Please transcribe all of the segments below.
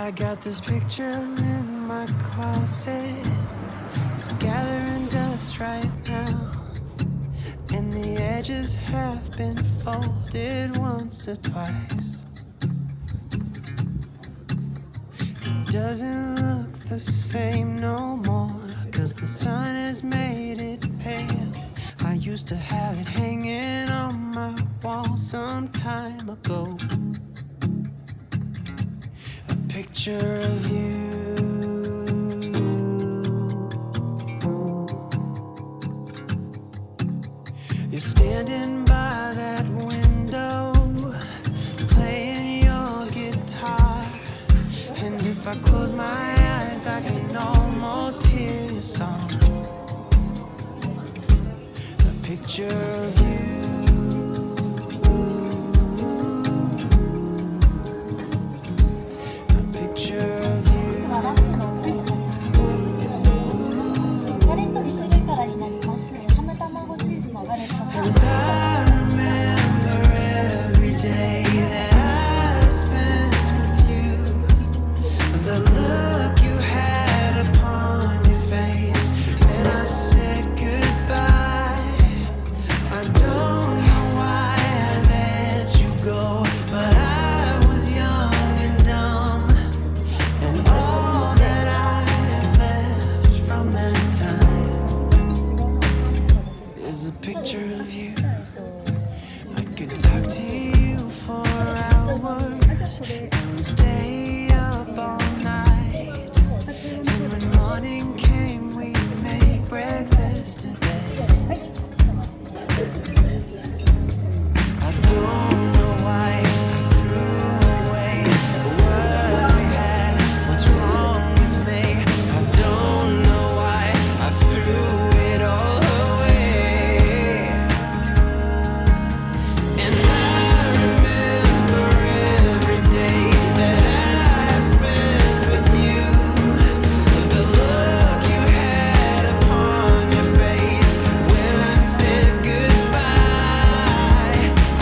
I got this picture in my closet. It's gathering dust right now, and the edges have been folded once or twice. It doesn't look the same no more, 'cause the sun has made it pale. I used to have it hanging on my wall some time ago. A picture of you. You're standing by that window, playing your guitar. And if I close my eyes, I can almost hear your song. A picture of you. A picture of you. ガレット2種類からになりまして、ハム卵チーズのガレットと And I remember every day that I spent with you. The look you had upon your face when I said goodbye. I don't know why I let you go, but I was young and dumb. And all that I have left from that time is a picture of you. I could talk to you for hours, and we stay up all night. And when morning came, we'd make breakfast in bed. I don't know why I threw away what we had. What's wrong with me? I don't know why I threw it all away. And I remember every day that I've spent with you. The look you had upon your face when I said goodbye.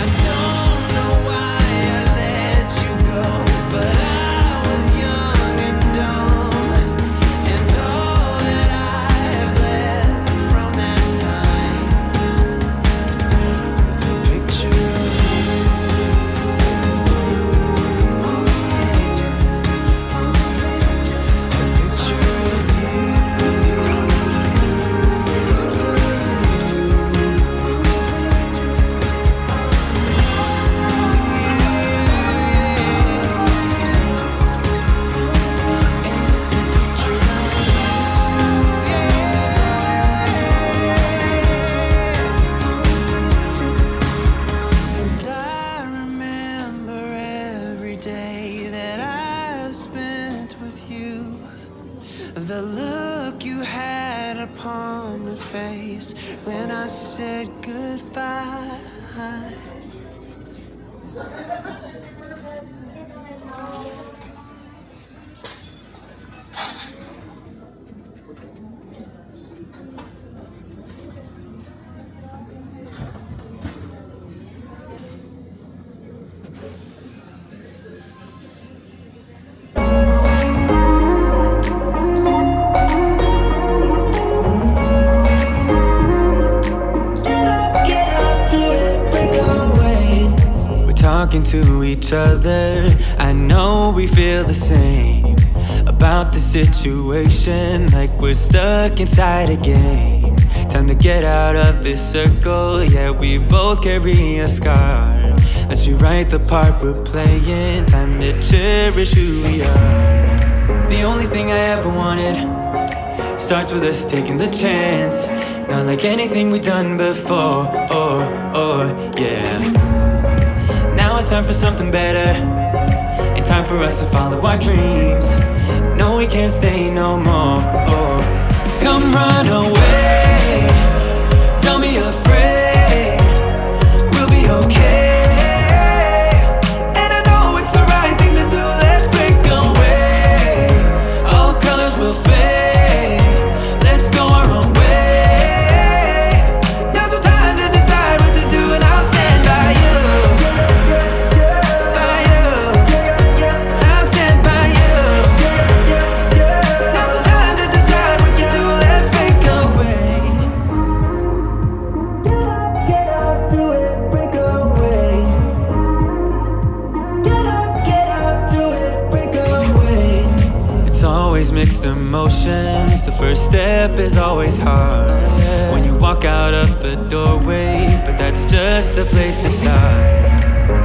I don't know why I let you go, but I was young and dumb. And all that I have left from that time is a picture of you. A picture of you. Is a picture of And I remember every day that I've spent with you. The look you had upon your face when I said goodbye. We're talking to each other. I know we feel the same about the situation, like we're stuck inside a game. Time to get out of this circle. Yeah, we both carry a scar. Let's rewrite the part we're playing. Time to cherish who we are. The only thing I ever wanted starts with us taking the chance. Not like anything we've done before. Yeah. Now it's time for something better, and time for us to follow our dreams. No, we can't stay no more. Come run away. Don't be afraid. We'll be okay. And I know it's the right thing to do. Let's break away. All colors will fade. Let's go our own way. Now's the time to decide what to do, and I'll stand by you. By you. I'll stand by you. always mixed emotions. The first step is always hard when you walk out of the doorway, but that's just the place to start.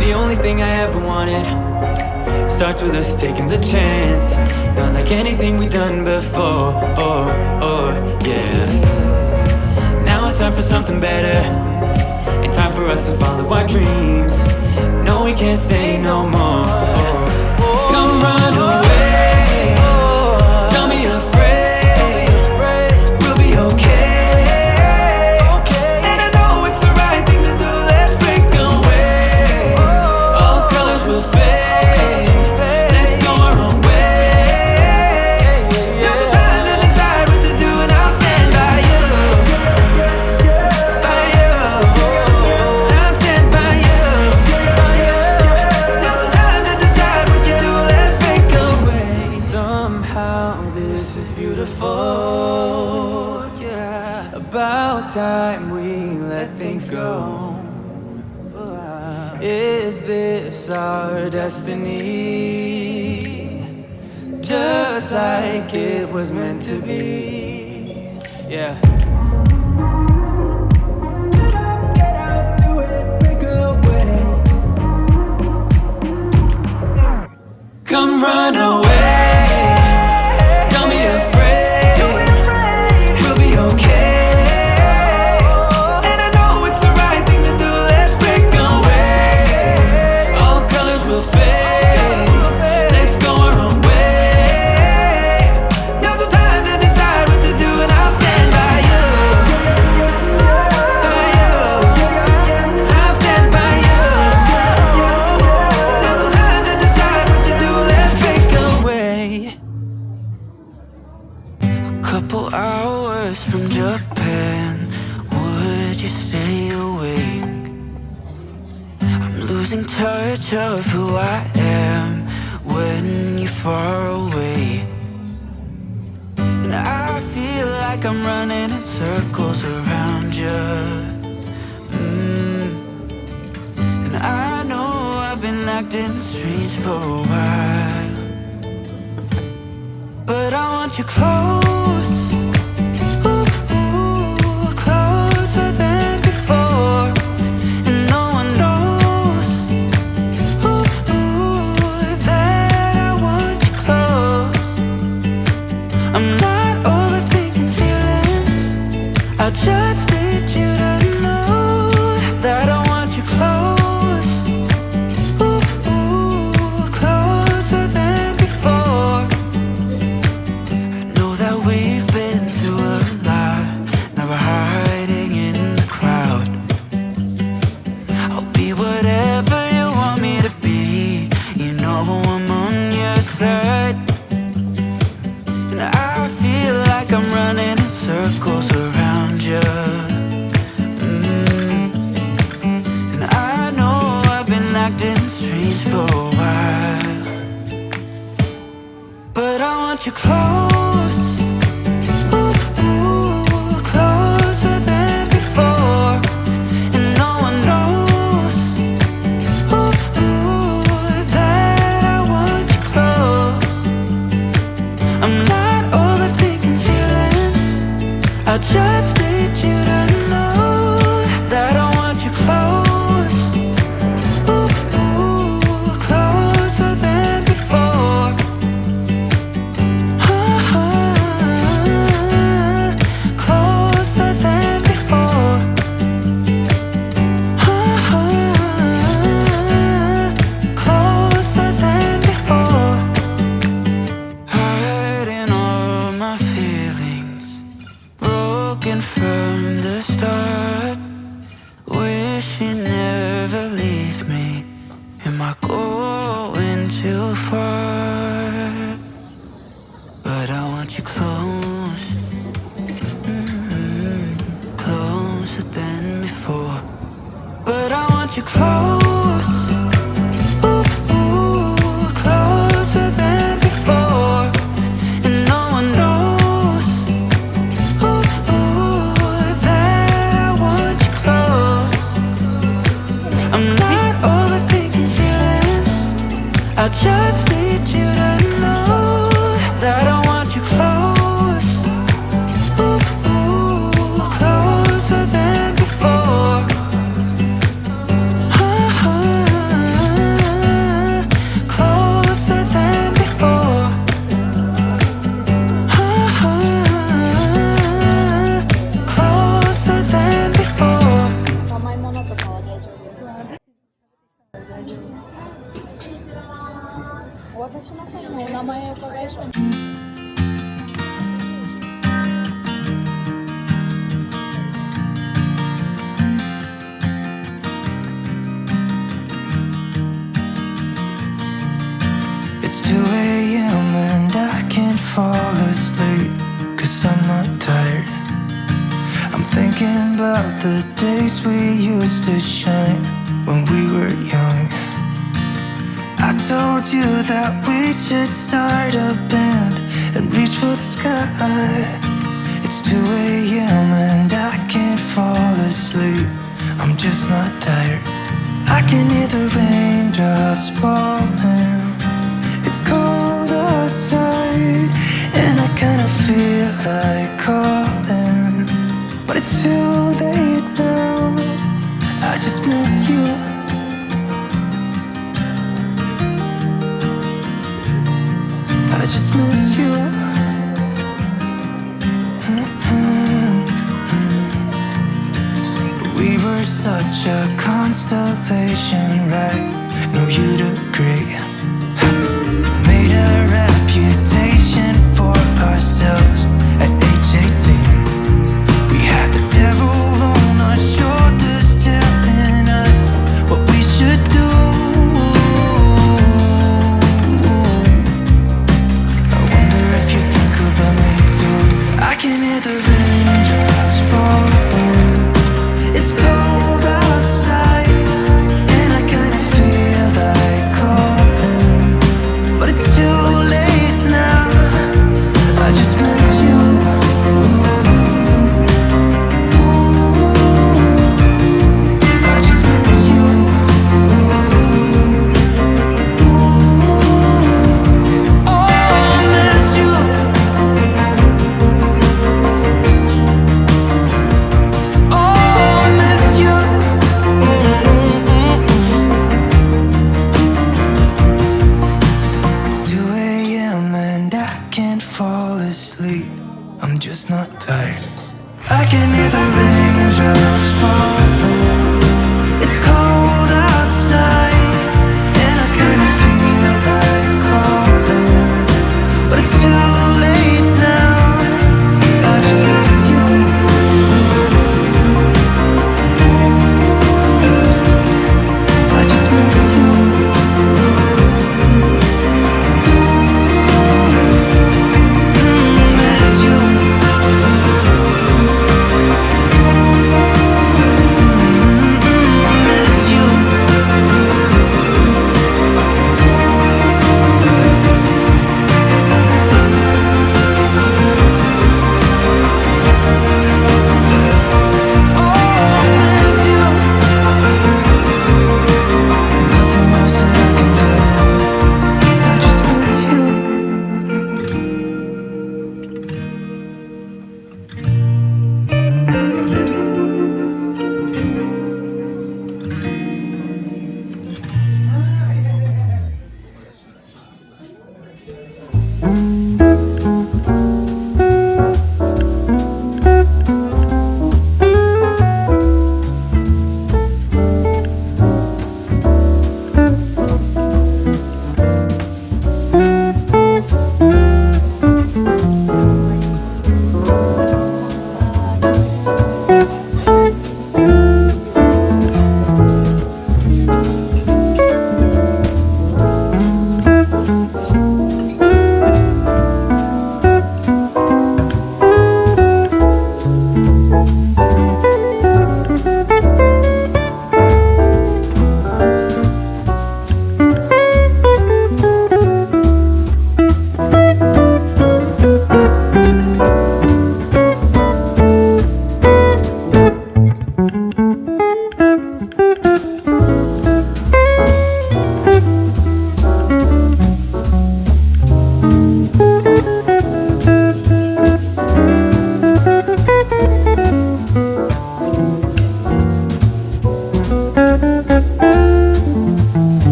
The only thing I ever wanted starts with us taking the chance. Not like anything we've done before, yeah. Now it's time for something better, and time for us to follow our dreams. No, we can't stay no more. Come run away, don't be afraid, we'll be okay. And I know it's the right thing to do, let's break away. All colors will fade, let's go our own way. Now's the time to decide what to do, and I'll stand by you, by you. I'll stand by you. Now's the time to decide what to do, let's break away. Somehow this is beautiful, yeah. About time we let things go. Is this our destiny? Just like it was meant to be, yeah. Come run away, don't be afraid, we'll be okay. And I know it's the right thing to do, let's break away. All colors will fade, let's go our own way. Now's the time to decide what to do, and I'll stand by you, by you. I'll stand by you. Now's the time to decide what to do, let's break away. A couple hours from Japan, would you stay awake? I'm losing touch of who I am when you're far away. And I feel like I'm running in circles around you. And I know I've been acting strange for a while, but I want you close, ooh, ooh, closer than before. And no one knows, ooh, ooh, that I want you close. I'm not overthinking feelings, I just need you to know that I want you close, ooh, ooh, closer than before. I know that we've been through a lot, now we're hiding in the crowd. I'll be whatever you want me to be, you know I'm on your side. And I feel like I'm running in circles around you. And I know I've been acting strange for a while, but I want you close, ooh, ooh, closer than before. And no one knows, ooh, ooh, that I want you close. I'm not overthinking feelings, I just need you to know that I want you close, ooh, ooh, closer than before. Closer than before. Closer than before. Hiding all my feelings, broken from the start. Wish you never leave me. Am I going too far? But I want you close, closer than before. But I want you close, ooh, ooh, closer than before. And no one knows, ooh, ooh, that I want you close. I'm not overthinking feelings, I just need you to know that I want 私の最後お名前をお伺いします。It's 2 a.m. and I can't fall asleep, 'cause I'm not tired. I'm thinking about the days we used to shine when we were young. I told you that we should start a band and reach for the sky. It's 2 a.m. and I can't fall asleep, I'm just not tired. I can hear the raindrops falling. It's cold outside and I kinda feel like calling, but it's too late now. I just miss you. I just miss you. We were such a constellation, right? No, you'd agree. Made a reputation for ourselves at age 18. We had the devil on our shoulders telling us what we should do. I wonder if you think about me too. I can hear the raindrops falling. It's cold outside and I kinda feel like calling, but it's too late now. I just miss you. I just miss you. Oh, I miss you. Oh, I miss you. It's 2 a.m. and I can't fall asleep, I'm just not tired. I can hear the raindrops falling. It's cold outside and I kinda feel like calling, but it's too late now. I just miss you. I just miss you. Miss you.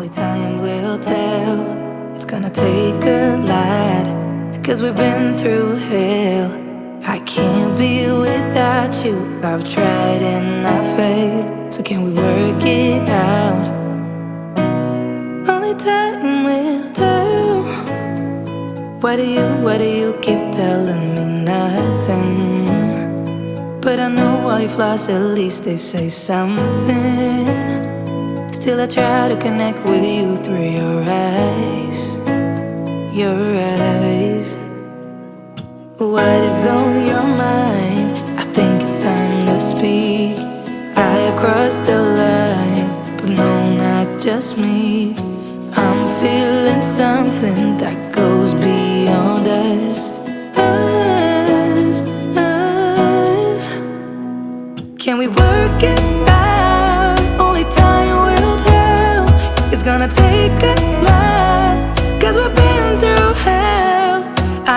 only time will tell. It's gonna take a lot, 'cause we've been through hell. I can't be without you. I've tried and I failed. So can we work it out? Only time will tell. Why do you keep telling me nothing? But I know all your flaws, at least they say something. Still I try to connect with you through your eyes. Your eyes. What is on your mind? I think it's time to speak. I have crossed the line, but no, not just me. I'm feeling something that goes beyond us. Can we work it out? Only time will tell. It's gonna take a lot, 'cause we've been through hell.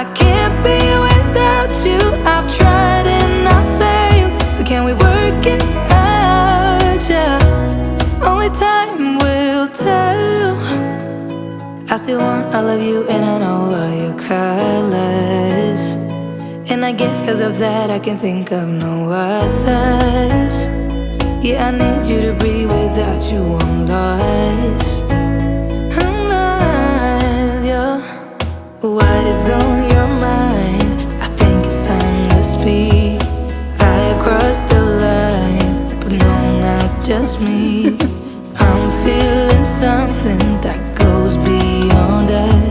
I can't be without you. I've tried and I failed. So can we work it out? Yeah. Only time will tell. I still want all of you and I know all your colors. And I guess 'cause of that I can think of no others. Yeah, I need you to breathe. Without you I'm lost. I'm lost, yeah. What is on your mind? I think it's time to speak. I have crossed the line, but no, not just me. I'm feeling something that goes beyond us.